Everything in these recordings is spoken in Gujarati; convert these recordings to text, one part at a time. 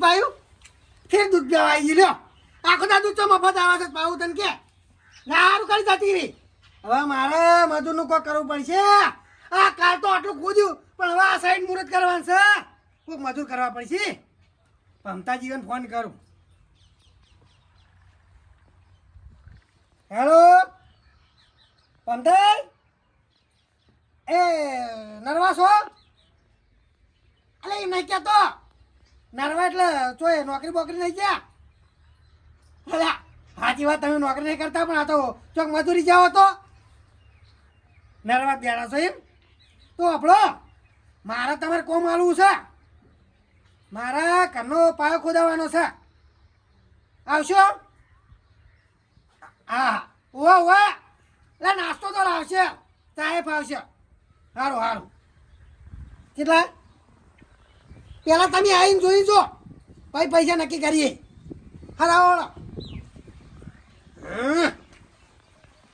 પાયું ફેર દૂધ પીવા આવી લ્યો આખો દા દૂધ તો મફત આવે છે પાવું તને કે સારું કરી જતી રહી હવે મારે મજૂરનું કોઈ કરવું પડશે આ કાલ તો આટલું કૂદ્યું પણ હવે આ સાઈડ મુહૂર્ત કરવાનું છે કોઈક મજૂર કરવા પડશે મમતાજીને ફોન કરું હેલો પંદર એ નરવા છો અલે એમ નહીં કહેતો નરવા એટલે ચોય નોકરી બોકરી નહીં ગયા અલે સાચી વાત તમે નોકરી નહીં કરતા પણ આ તો ચોક મજૂરી જાઓ તો નરવા બેડા છો એમ તો આપણો મારે તમારે કોમ આલવું છે મારા ઘરનો પાયો ખોદાવાનો છે આવશો હા ઓવા ઓવા એટલે નાસ્તો તો લાવશે ચાય ફાવશે સારું સારું કેટલા પેલા તમે આવીને જોઈ જો ભાઈ પૈસા નક્કી કરીએ હરાવો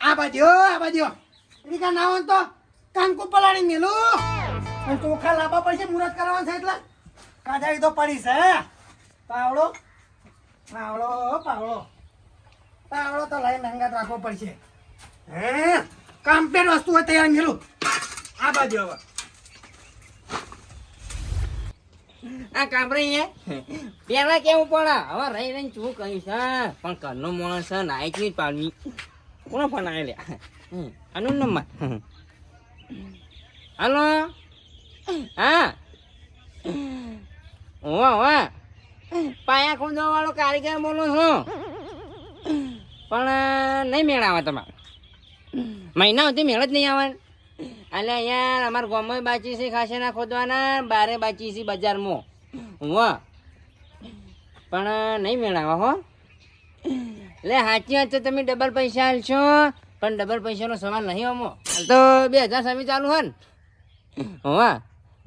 આ બાજુ રીકા ના હોય તો કાનકુ પલાળી મેલું અને ચોખા લાવવા પડશે મુહૂર્ત કરવાનું છે એટલે કાજાવી તો પડી છે પાવડો પાવડો પાવડો પાવડો તો લઈને અંગાત રાખવો પડશે કમ્પ્લેટ વસ્તુ હોય તૈયાર મેલું આ બાજુ હવે આ કાપડી હે પેલા કેવું પડે હવે રહી રહીને શું કહ્યું છે પણ ઘરનો માણસ છે નાઈટ ની પાડવી કોનો ફોન આવે લે આનો નંબર હાલો હા ઓવા પાયા ખોદવા વાળો કારીગર બોલું છું પણ નહીં મેળ આવે તમારે મહિના સુધી મેળ જ નહીં આવે એટલે અહીંયા અમારા ગામમાં બાચી છે ખાસેના ખોદવાના બારે બાચી છે બજારમાં વાહ પણ નહીં મેળાવો હો એટલે સાચી વાત છે તમે ડબલ પૈસા આલશો પણ ડબલ પૈસાનો સવાલ નહીં અમો તો 2000 સમી ચાલુ હે ને હોવા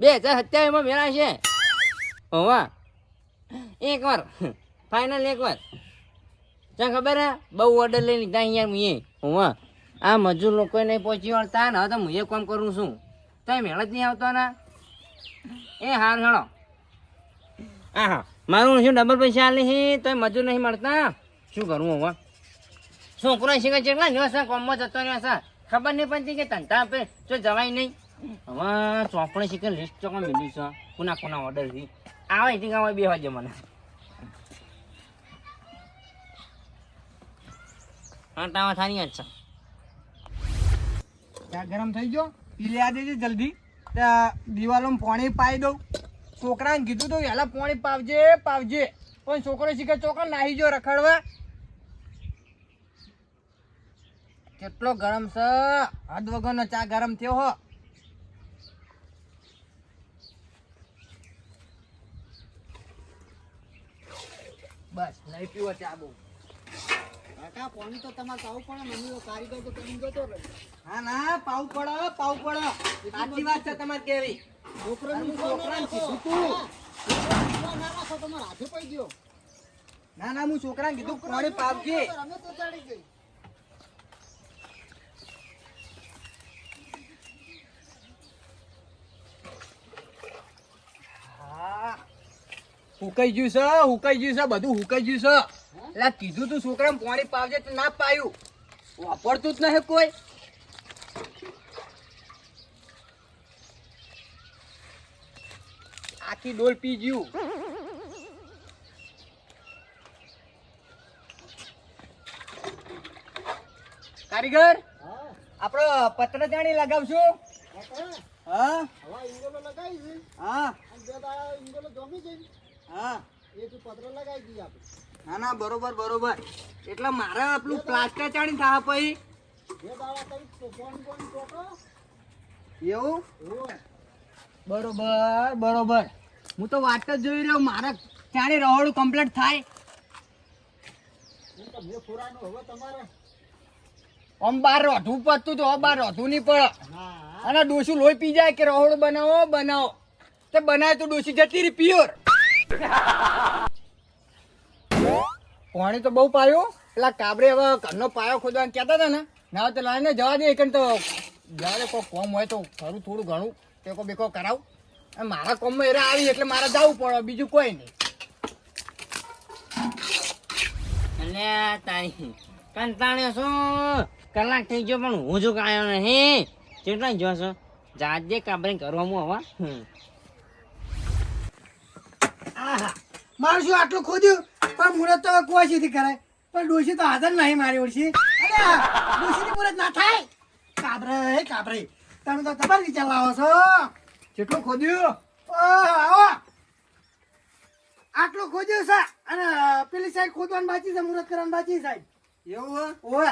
2027 મેળાશે હોવા એક વાર ફાઇનલ એક વાર ચા ખબર હે બહુ ઓર્ડર લઈ લીધા અહીંયા મુએ હોવા આ મજૂર લોકો નહીં પહોંચી વળતા ને હવે તો હું કામ કરું છું તો મેળ જ નહીં આવતો ને એ હાર હેળો હા મારું શું ડબલ પૈસા આલે છે તો મજૂર નહીં મળતા શું કરવું હવે છોકરો શીખે કેટલા દિવસ કોમમાં જતો રહ્યો છે ખબર નહીં પડતી કે ધંધા આપે જો જવાય નહીં હવે ચોપડે શીખે લિસ્ટ ચોકમાં મિલી છે કોના કોના ઓર્ડર થી આવે એથી ગામ બે વાગે મને હા તાવા થાની જ છે ચા ગરમ થઈ ગયો પી લે દેજે જલ્દી દિવાલોમાં પાણી પાઈ દઉં છોકરાને કીધું તો વહેલા પાણી પાવજે પાવજે પણ છોકરો શીખે ચોકર નાહી જો રખડવા કેટલો ગરમ છે હદ વગરનો ચા ગરમ થયો હો બસ નહીં પીવો ચા બહુ કાકા પાણી તો તમારે પાવું પડે મમ્મી કારીગર તો તમે જતો રહે હા ના પાવું પડે સાચી વાત છે તમારે કેવી ના ના હું છોકરાને કીધું પાણી પાવજે હુકાઈ ગયું છે બધું હુકાઈ ગયું છે એટલે કીધું તું છોકરાને પાણી પાવજે તો ના પાયું વાપરતું જ નહીં કોઈ આખી ડોલ પી ગયું કારીગર આપડે પત્ર જાણી લગાવશું હા હા ના ના બરોબર એટલે મારે આપણું પ્લાસ્ટર ચાણી થાય પછી એવું બરોબર હું તો વાત જ જોઈ રહ્યો મારે ચાણી રહોડું કમ્પ્લીટ થાય આમ બાર રોધવું પડતું તો બાર રોધવું નહીં પડે અને ડોસું લોહી પી જાય કે રહોડું બનાવો તે બનાવે તો ડોસી જતી રહી પ્યોર પાણી તો બહુ પાયો પેલા કાબરે હવે ઘરનો પાયો ખોદવાનું કહેતા હતા ને ના તો લાઈને જવા દે એકન તો જવા દે કોઈ કોમ હોય તો ખરું થોડું ઘણું ટેકો બેકો કરાવ મારા કોમમાં એરા આવી એટલે મારે જવું પડે બીજું કોઈ નહીં લે તારી કંટાળ્યો છું. કલાક થઈ ગયો પણ હું જો કાયો નહીં. કેટલા જો છો જાજે કાબરે કરવામાં હવે. આહા મારું શું આટલું ખોદ્યું પણ મુહૂર્ત તો કોઈ સુધી કરાય પણ ડોશી તો હાજર નહીં મારી ઓળશી અરે ડોશીની મુહૂર્ત ના થાય કાબરે તમે તો ખબર વિચાર લાવો છો કેટલું ખોદ્યું? આવો આટલું ખોદ્યું છે અને પેલી સાઈડ ખોદવાનું બાકી છે મુહૂર્ત કરવાનું બાકી સાઈડ એવું હે? ઓવે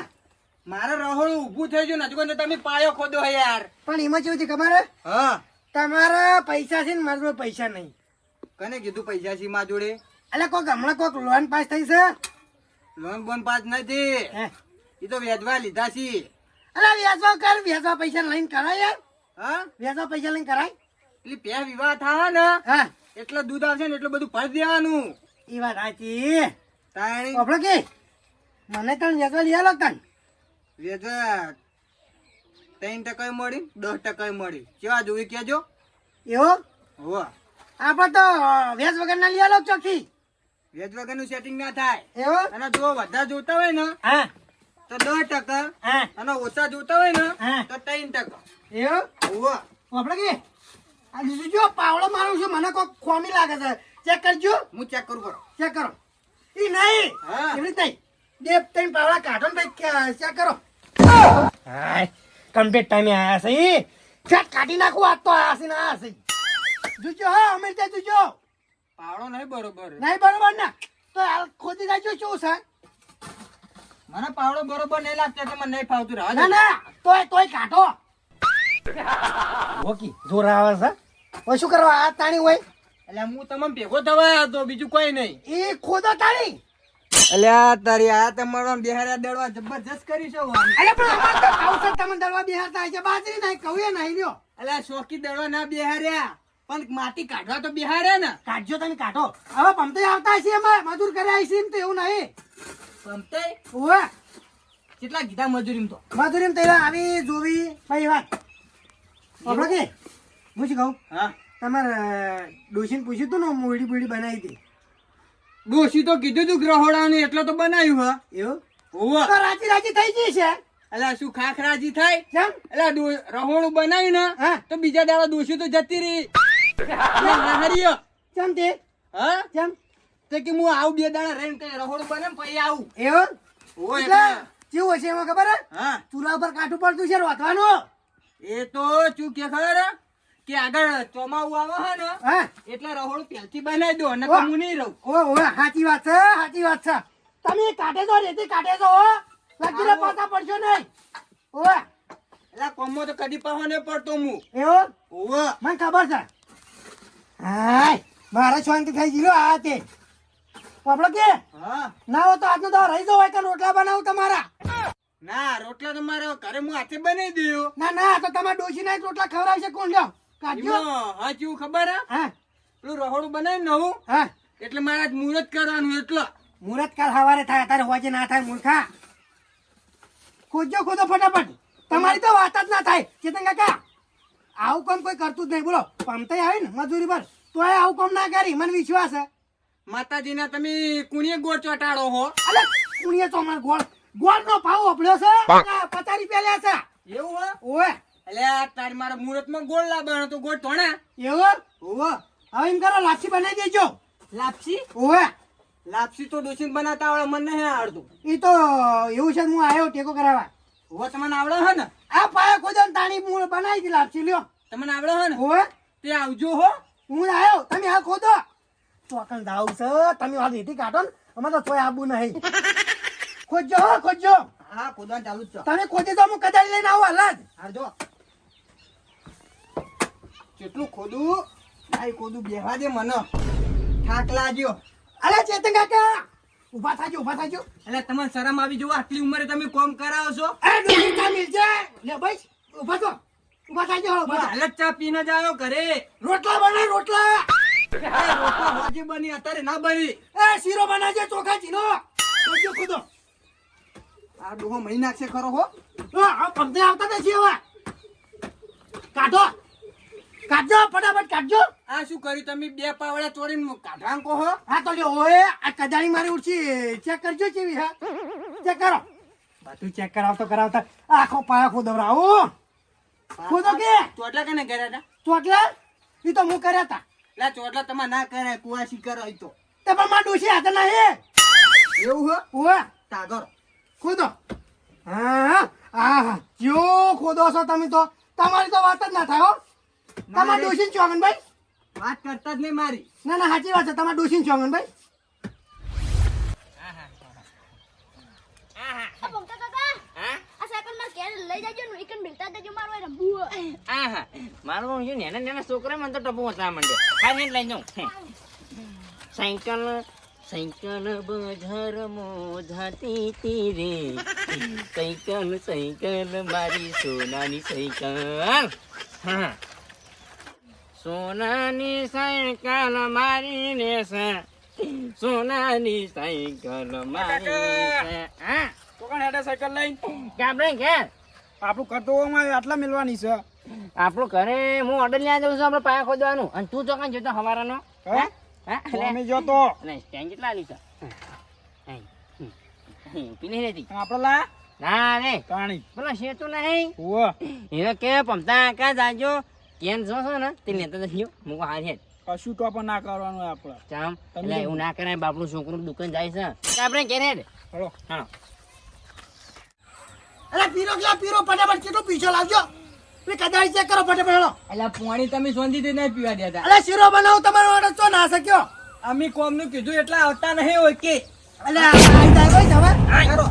મારે રહોડું ઊભું થઈ ગયું નથી કોઈ તમે પાયો ખોદો હે યાર. પણ એમાં કેવું છે ખબર હે? હા તમારા પૈસા છે ને મારા જોડે પૈસા નહીં કને કીધું પૈસા છે માં જોડે? એટલે કોક હમણાં કોક લોન પાસ થઈ છે લોન બોન પાસ નથી, હે એ તો વેચવા લીધા છે. અરે વ્યાજવા પૈસા લઈને કરાય યાર હા વ્યાજવા પૈસા લઈને કરાય એટલે પે વિવાહ થાય ને હા એટલે દૂધ આવશે ને એટલું બધું ભરી દેવાનું. એ વાત સાચી તાણી આપણે કે મને તને વ્યાજવા લઈ આલો તને વેચવા 3% મળી 10% મળી કેવા જોઈ કેજો. એવો હો આપણે તો વ્યાજ વગર ના લઈ આલો ચોખ્ખી વેચ વગરનું સેટિંગ ના થાય. એવો અને જો વધારે જોતા હોય ને હા તો 10% હા અને ઓછા જોતા હોય ને હા. તો 3%. એવો હોવે. આપણે કે આ બીજું જો પાવડો મારું છું મને કોક ખોમી લાગે છે ચેક કરજો હું ચેક કરું કરો. ચેક કરો એ નહીં હા. એવી રીતે નહીં બે ત્રણ પાવડા કાઢો ને ભાઈ ચેક કરો હાય કમ્પ્લીટ ટાઈમે આયા છે ઈ ચેક કાઢી નાખું આજ તો આયા છે ને આયા છે જોજો હા અમે ત્યાં જોજો પાવડો નહીં બરોબર. નહીં બરોબર ને તો હાલ ખોદી નાખજો શું છે મને પાવડો બરોબર નહીં લાગતો એટલે મને નહીં ફાવતું. રાહ ના જો. ના તોય કાઢો ઓકી જોર આવે છે હવે શું કરવા આ તાણી હોય એટલે હું તમને ભેગો થવા આવ્યો તો બીજું કોઈ નહીં. એ ખોદો તાણી અલ્યા તારી આ તમારો બિહારા દળવા જબરજસ્ત કરી છે હું. અરે પણ અમાર તો આવશે તમને દરવા બિહારતા છે બાજરી નહીં કઉએ નહીં લ્યો અલ્યા શોખી દળવા ના બિહાર્યા પણ માટી કાઢવા તો બિહાર્યા ને. કાઢજો તમે કાઢો હવે પમતે આવતા હશે અમે મજૂર કર્યા હશે એમ તો એવું નહીં સમતે ઓવે કેટલા કીધા મજૂરી તો? મજૂરી તેરા આવી જોવી ભાઈ વાત આપણે કે હું શું કહું હા તમારે ડોશીને પૂછ્યું તું ને મૂડી બૂડી બનાવી હતી ડોશી તો કીધું તું ગ્રહોડાનું એટલે તો બનાવ્યું હા. એવું ઓવા તો રાજી રાજી થઈ ગઈ છે અલ્યા શું ખાખરાજી થાય? કેમ અલ્યા રહોડું બનાવ્યું ને હા તો બીજા દાડા ડોશી તો જતી રહી. અલ્યા હારીયો. કેમ તે હા કેમ તો કે હું આવું 2 દાડા રહીને કઈ રહોડું બને ને પછી આવું. એવું ઓય એટલે એટલે. કેવું હશે એમાં ખબર હે હા ચૂલા ઉપર કાઠું પડતું છે રોધવાનું એ તો શું કે ખબર હે? કે આગળ ચોમાવું આવે હે ને હા એટલે રહોડું પહેલથી બનાવી દો અને વાહ. હું નહીં રહું. ઓવે સાચી વાત છે તમે કાઢે છો રેતી કાઢે છો હો લગીને પાછા પડશો નહીં ઓવે એટલે કોમમાં તો કદી પાહો નહીં પડતો હું. એવું ઓવે. મને ખબર છે હાય મારે શાંતિ થઈ ગયો આ તે આપણે કે હા ના હો તો આજનો તો રહી જાવ હોય કે રોટલા બનાવું તમારા ના રોટલા તો મારે ઘરે હું હાથે બનાવી દઉં. ના તો તમારે ડોસી ના રોટલા ખવડાવશે કોણ લ્યો કાઢજો એમાં હા કેવું ખબર હે? હા પેલું રહોડું બનાવી નવું હા એટલે મારે આજ મુહૂર્ત કરવાનું એટલે. મુહૂર્ત કાલ સવારે થાય તારે હોજે ના થાય મૂર્ખા ખોદજો ખોદો ફટાફટ તમારી તો વાત જ ના થાય ચેતન કાકા આવું કામ કોઈ કરતું જ નહીં બોલો પમતે આવે ને મજૂરી પર તોય આવું કામ ના કરી મને વિશ્વાસ છે માતાજીના તમે કુણીએ ગોળ ચોટાડો હો. અલે કુણીએ તો અમાર ગોળ નો ભાવ ઓપડ્યો છે 50 રૂપિયા લે છે એવું હે? ઓવે એટલે આ તારી મારા મુહૂર્તમાં ગોળ લાવવાનો તો ગોળ ધોણા. એવું ઓવે. હવે એમ કરો લાપસી બનાવી દેજો લાપસી? ઓવે લાપસી તો ડોસીને બનાવતા આવડે, મને નહીં આવડતું. એ તો એવું છે હું આવ્યો ટેકો કરાવવા હો તમને આવડે હે ને? આ પાયો ખોદો ને તાણી મૂળ બનાવી દી લાપસી લ્યો તમને આવડે હે ને? ઓવે તે આવજો હો. હું આવ્યો તમે આ ખોદો ચોકન દાવ છે તમે આ રેતી કાઢો ને અમે તો તોય આબુ નહીં ખોદજો હો ખોદજો હા ખોદવાનું ચાલુ જ છે. તમે ખોદી તો હું કદાચ લઈને આવું હાલ જ હારજો. કેટલું ખોદું? આય ખોદું બેહવા દે મને. થાક લાગ્યો. અરે ચેતન કાકા ઉભા થાજો એટલે તમને શરમ આવી જુઓ, આટલી ઉંમરે તમે કોમ કરાવો છો? એ ડોસી ચા મિલજે લે ભાઈ ઉભા થાજો હું હાલત ચા પીને જ આવ્યો ઘરે. રોટલા બનાય રોટલા એ રોટલો હોજી બની અત્યારે ના બની. એ શીરો બનાવજે ચોખા ચીનો ખોદજો ખોદો આ ડોહો મહી નાખશે ખરો હો. આ પંપે આવતા નથી હવે કાઢો કાઢજો ફટાફટ કાઢજો. આ શું કર્યું તમે બે પાવડા ચોરીને કાઢવાનું કહો? હા તો લ્યો ઓએ આ કદાળી મારી ઉડછી ચેક કરજો કેવી હા ચેક કરો બધું ચેક કરાવતો કરાવતા આખો પાયા ખોદવરાવો ખોદો કે ચોટલા કને કર્યા હતા? ચોટલા ઈ તો હું કર્યા તા લા ચોટલા તમારે ના કરાય, કુવાસી કરો ઈ તો. તે પણ માં ડોશી હાથ ના હે એવું હો? ઓએ તાગર ખોદો. હા હા જો ખોદો છો તમે તો તમારી તો વાત જ ના થાય હો. તમારા ડોશી ચોગન ભાઈ વાત કરતા જ નહીં મારી. ના ના સાચી વાત છે તમારા ડોશી ચોગન ભાઈ. આ ભમતા કાકા આ સાયકલ માં ઘેર લઈ જાજો ને એકન મિલતા દેજો મારો એ રંબુ આહા મારું શું નાના નાના છોકરા મને તો ટપુ હતા મંડે હા ને લઈ જાઉં સાયકલ સાયકલ બજાર મોજાતી તીરે સાયકલ સાયકલ મારી સોનાની સાયકલ હા સોનાની સાયકલ મારી ને છે સોનાની સાયકલ મારી છે હા કોણ હેડા સાયકલ લઈને? ગામડે ઘેર આપણું કરતોમાં આટલા મેળવાની છે. આપણું ઘરે હું ઓર્ડર લેવા જાઉં છું આપણે પાયા ખોદવાનું અને તું ચોકન જોતો હવારાનો હા? અમે જોતો અને સ્ટેન્ડ કેટલા આલી છે પીને નથી આપણે લા ના રે પાણી પેલા શેતું નહીં ઉવા એને કે પમતા કા જાજો કેમ જો છો ને તે લેતા જજો મુકો હાર હેડ કશું તો પણ ના કરવાનું આપણે. ચામ તમે એટલે એવું ના કરાય બાપનું છોકરું દુકાન જાય છે તો આપણે ઘેર હેડ હલો હા અરે પીરો કે પીરો ફટાફટ કેટલો પીછો લાવજો એ કદાળી ચેક કરો ફટાફટ હેલો. એટલે પાણી તમે શાંતિથી નહીં પીવા દેતા. અરે શીરો બનાવો તમારો ઓર્ડર તો ના શક્યો. અમે કોમનું કીધું એટલે આવતા નહીં હોય કે અલે આઈ જાય ભાઈ તમે કરો.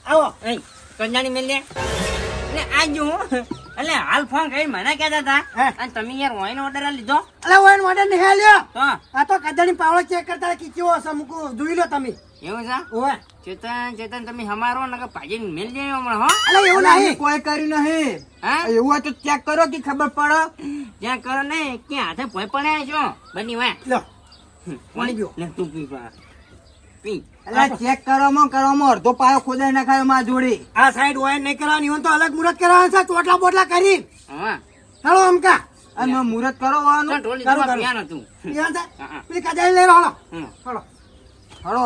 આવો એ કંજાની મેલ લે એટલે આ જો એટલે હાલ ફોન કરી મને કહેતા હતા હે. અને તમે યાર વાઈનો ઓર્ડર લીધો અલે ઓન ઓર્ડર નહીં હાલ્યો તો આ તો કદાળી પાવડો ચેક કરતા કે કેવો હશે મુકો જોઈ લો તમે એવું છે ઓય ચેતન તમે હમારો નકર ભાજી મેલ જાય હમણાં હો અલે એવું નહીં કોઈ કર્યું નહીં. હા એવું હોય તો ચેક કરો કે ખબર પડે. ત્યાં કરો ને કે હાથે ભોય પડ્યા છો બની વાય લો પાણી પીઓ. લે તું પી પા પી એટલે ચેક કરવામાં અડધો પાયો ખોદાઈ નાખાયો માં જોડે. આ સાઈડ ઓય નહીં કરવાની હોય તો અલગ મુરત કરવાનું છે ચોટલા બોટલા કરી હા હેલો અમકા અને મુહૂર્ત કરવાનું. તો ઢોલી કરું, જવા કરું. પીવાનું તું યાદ છે હા, હા. પેલી કદાળી લઈ રહ્યો હમ. હેલો હળો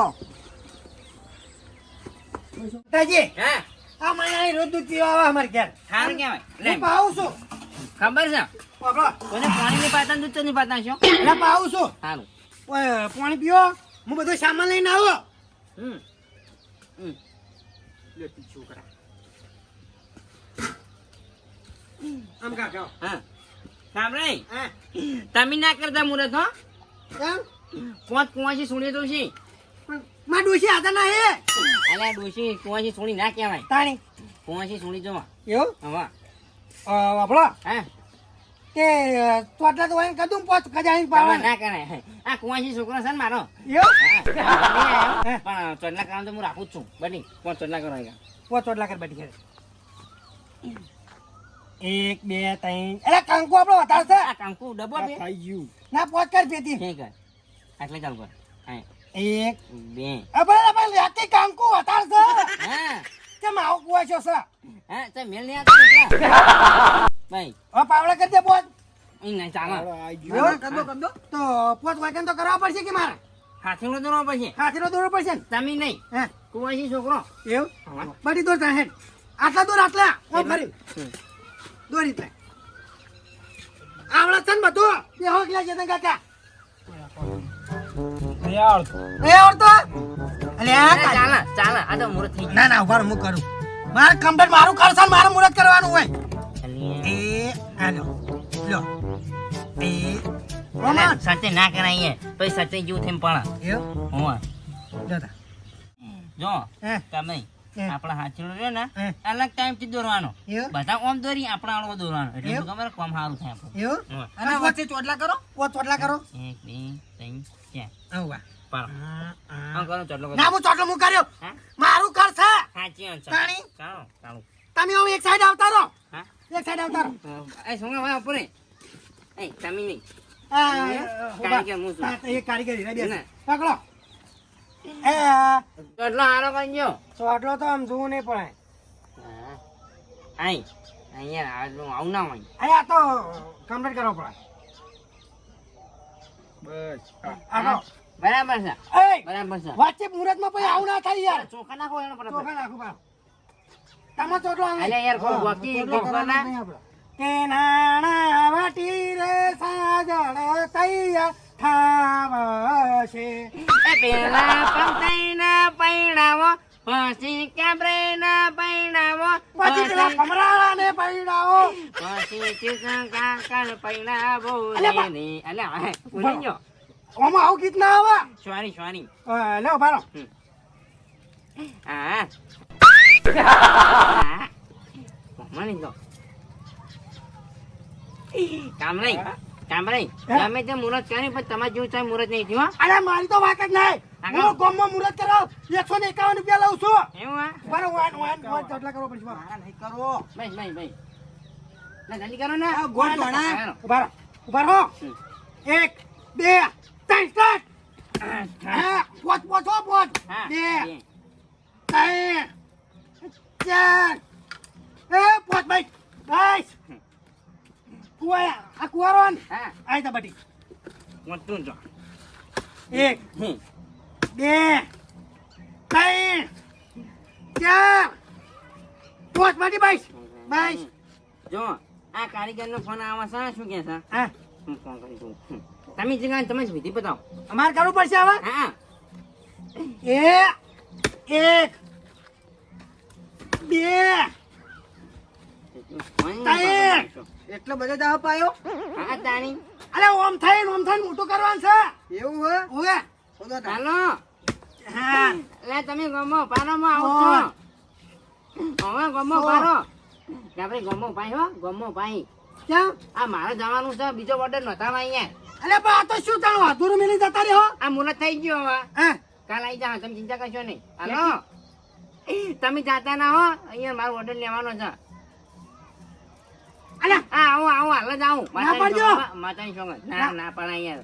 તાજી હા આ મને રોજ દૂધ પીવા આવે અમારે ઘેર સારું કહેવાય લે હું પાઉં છું ખબર છે બાબા કોને પાણી ની પાતા દૂધ ની પાતા છો એટલે પાઉં છું સારું ઓય પાણી પીઓ હું બધો સામાન લઈને આવો હમ હમ લે છોકરા. આમ કાકા હા સાંભળે હા તમે ના કરતા મુરત હો કેમ પોત કુવાસી સુણી તો છે પણ માં ડોશી હતા ના હે અલ્યા ડોશી કુવાસી સુણી ના કહેવાય તાણી કુવાસી સુણી જોવા એવું હવા આપણો હા કે ચોટલા તો હોય કદું પોચ કજાણી તમે પાવા ના કરાય આ કુવાસી છોકરો છે ને મારો એવું હા, પણ ચોટલા કામ તો હું રાખું જ છું બની પણ ચોટલા કરો અહીંયા. પોચ ચોટલા કર બેઠી ખેડ 1 2 3 એટલે કંકુ આપણો વધારે છે આ કંકુ ડબ્બો બે થઈ ગયું. ના પોચ કર પેતી ઠીક છે આટલે ચાલુ કર હા 1 બે આપણે લેતે કંકુ વધારે છે હા કે માવો કુવાશો છે હા તે મેલ નહીં આવતો એટલે ભાઈ હવે પાવડા કરી દે પોચ ઈ નહીં ચાલે હળો, આઈ ગયું. એવું? કર દો, કર દો. તો પોચ વાગ્યા તો કરવા પડશે કે મારે હાથીનો દોરવો પછી હાથીનો દોરવો પડશે ને તમે નહીં હે કુવાસી છોકરો એવું હા. બધી દોર તા હેડ આટલા દોર આટલા ઓમ ફરી હમ. દોરી એટલે આવડે છે ને બધું બે હોક લે જતન કાકા નહીં આવડતું. એ આવડતો અલે આ અરે ચાલે ચાલે આ તો મુરત થઈ ના ના ઉભા રહો, હું કરું મારે કમ્પ્લીટ મારું કરશે ને મારે મુરત કરવાનું હોય ગયું એ આનો લો એ અલ્યા, સાચે ના કરાઈએ પછી સાચે જેવું થઈને પણ એવું હોવા જોતા જો હે તમે હે. આપણા હાથીનો રહ્યો ને હે. અલગ ટાઈમ થી દોરવાનો એવું બધા ઓમ દોરી આપણા આળો દોરવાનો એટલે એવું? શું ખબર કોમ સારું થાય આપણું એવું હોવે. અને વચ્ચે ચોટલા કરો. પોચ ચોટલા કરો 1 2 3 4 આવું પાડો આમ કરો ચોટલો કરો. ના હું ચોટલો હું કર્યો હા? મારું કરશે સાચી વાત છે. તાણી? ચાલો ચાલો તમે હવે એક સાઈડ આવતા રહો હા એક સાઈડ આવતા રહો એ સોંગા ભાઈ ઉપર એ તમે નહીં કારીગર હું છું. એ કારીગરી રેડી ના. પકડો એ ચોટલો હારો કરજો ચોટલો તો આમ જોવું નહીં પડે આઈ અહીંયા આવું ના હોય. અહીંયા તો કમ્પ્લીટ કરવો પડે. બસ આનો બરાબર છે, એય બરાબર છે. વચ્ચે મુહૂર્તમાં પછી આવું ના થાય યાર. ચોખા નાખો એનો પર. ચોખા નાખું બાર. તમે ચોટલો આમ અલ્યા યાર કોઈ ગોકી ચોટલો ગોખો કરવાનો ના. નહીં આપણે. કે નાણા વાટી રે સાજણ તૈયાર થાવશે. એ પેલા પંતાઈના પૈણાવો પછી કેબ્રેના પૈણાવો પછી પેલા કમરાળાને પૈડાવો. પછી ચીકણ કાકણ પૈણાવો અલ્યા ને અલ્યા ભૂલી ગયો. આમાં આવું ગીત ના આવે. Sorry sorry. લ્યો બારો. હા મની તો કામ નહીં ગમે તે મુહૂર્ત કરી પણ તમારે જેવું ચાहे મુહૂર્ત નહીં થયું. અરે મારી તો વાત જ નહીં. હું ગામમાં મુહૂર્ત કરાવ 151 રૂપિયા લઉં છું. એવું હા બારો વાન ચોટલા કરવો પડશે બારો. મારા નહીં કરો ભાઈ ના જલ્દી કરો ને. આ ગોળ ધોણા. ઉભા રહો. 1 2 3 સ્ટાર્ટ. હા પોચ હા 2 3 4 એ પોચ ભાઈ બસ. કુવાયા આ કુવારો ને હા આઈ તા બટી. મોટું જો 1 2 3 4 પોચ બટી બસ. જો આ કારીગરનો ફોન આવે છે શું કે છે હા હું ફોન કરી દઉં. તમે જગા તમે જ વિધિ બતાવો. અમારે કરવું પડશે હવે. હા એ 1 2 એટલો બધો દાવ પાયો હા તાણી અરે ઓમ થઈને મોટું કરવાનું છે. એવું હે ઓએ ખોદો તા. ચાલો હા એટલે તમે ગમો પારોમાં આવો છો હવે ગમો પારો આપણે ગમો પાઈ હો ગમો પાઈ. ક્યાં આ મારે જવાનું છે બીજો ઓર્ડર નતા અહીંયા. અરે પણ આ તો શું તાણું અધૂરું મિલી જતા રહ્યો. આ મુહૂર્ત થઈ ગયો હવે હા કાલ આવી જાઓ તમે ચિંતા કરશો નહીં. હાલો તમે જાતા ના હો અહીંયા મારો ઓર્ડર લેવાનો છે. અલ્યા હા આવો હાલ જ આવું ના પાડજો. માતાની સોગંદ ના ના પડાય યાર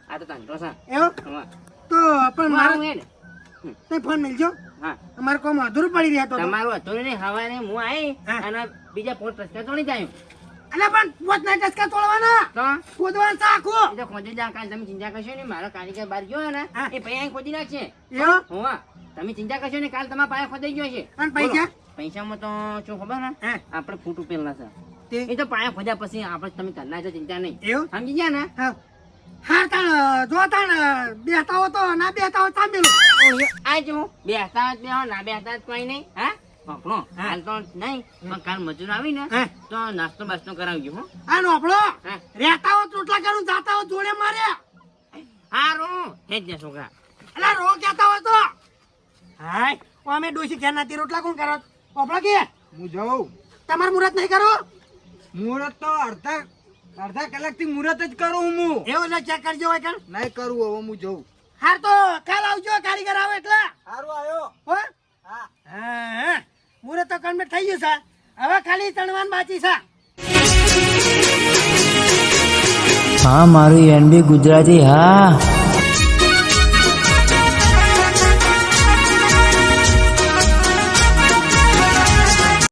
આ તો ધંધો છે. એવું હા. તો પણ હું મારો આવું હેડ. તે ફોન મિલજો. હા અમારે કોમ અધૂરું પડી રહ્યા તો. તમારું હતું ને હવારે હું આવી હા. અને બીજા પોત રસ્તા તોડી જાય અલ્યા પણ પોત ના ટસકા તોડવાના તો ખોદવાનું છે આખું. એ તો ખોદી જા કાલ તમે ચિંતા કરશો ને મારો કારીગર બહાર ગયો ને હા. એ પૈયા ખોદી નાખશે. એવું હોવા તમે ચિંતા કરશો ને કાલ તમારા પાયા ખોદાઈ ગયો છે. અને પૈસા? બોલો. પૈસામાં તો શું ખબર ને હા. આપણે ફૂટ ઉપેલા છે તે એ તો પાયા ખોદ્યા પછી આપણે તમે કરના છો ચિંતા નહીં એવું સમજી ગયા ને. હા હા તાણ જો તાણ બેસતા હો તો ના બેસતા હો સાંભળો. આ જો બેસતા જ બેહો ના બેસતા જ કોઈ નહીં. હા પકડો હાલ તો નહીં પણ કાલ મજૂર આવી ને હા. તો નાસ્તો બાસ્તો કરાવજો હો. આ નોપડો હા. રહેતા હો રોટલા કરું જાતા હો જોડે મારે. હારું હે જ ને છોકરા. અલા રો કહેતા હોય તો હાય અમે ડોસી ઘેર નાતી રોટલા કોણ કરો ઓપડા કે હું જાઉં તમાર મુહૂર્ત નહીં કરો મુહૂર્ત તો અડધા કલાકથી મુહૂર્ત જ કરું હું એવું એટલે ચેક કરજો હોય કણ. નહીં કરું હવે હું જઉં હાર તો કાલ આવજો કારીગર આવે એટલે સારું આવ્યો હો હા હા મુહૂર્ત તો કમ્પ્લીટ થઈ ગયું છે હવે ખાલી તણવાન બાકી છે. હા મારું એનબી ગુજરાતી હા.